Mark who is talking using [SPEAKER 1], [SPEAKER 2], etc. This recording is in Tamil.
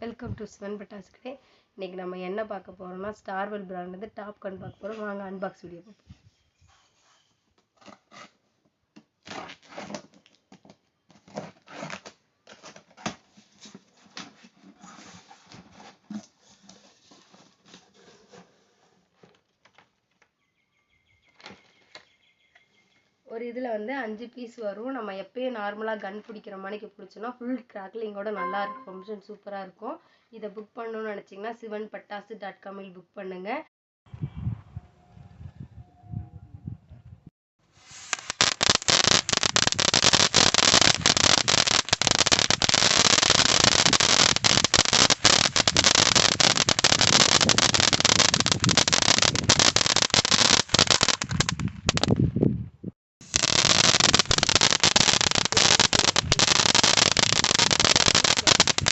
[SPEAKER 1] வெல்கம் டு சிவன் பட்டாசு கடை. இன்றைக்கி நம்ம என்ன பார்க்க போகிறோம்னா ஸ்டார்வெல் பிராண்ட் வந்து டாப் கன் பார்க்க போகிறோம். வாங்க அன்பாக்ஸ் வீடியோ பார்ப்போம். ஒரு இதில் வந்து 5 பீஸ் வரும். நம்ம எப்பயும் நார்மலாக கன் பிடிக்கிற மணிக்கு பிடிச்சோன்னா ஃபுல் கிராக்லிங்கோட நல்லா இருக்கும். ஃபங்க்ஷன் சூப்பராக இருக்கும். இதை புக் பண்ணணும்னு நினச்சிங்கன்னா sivanpatasu.com புக் பண்ணுங்கள்.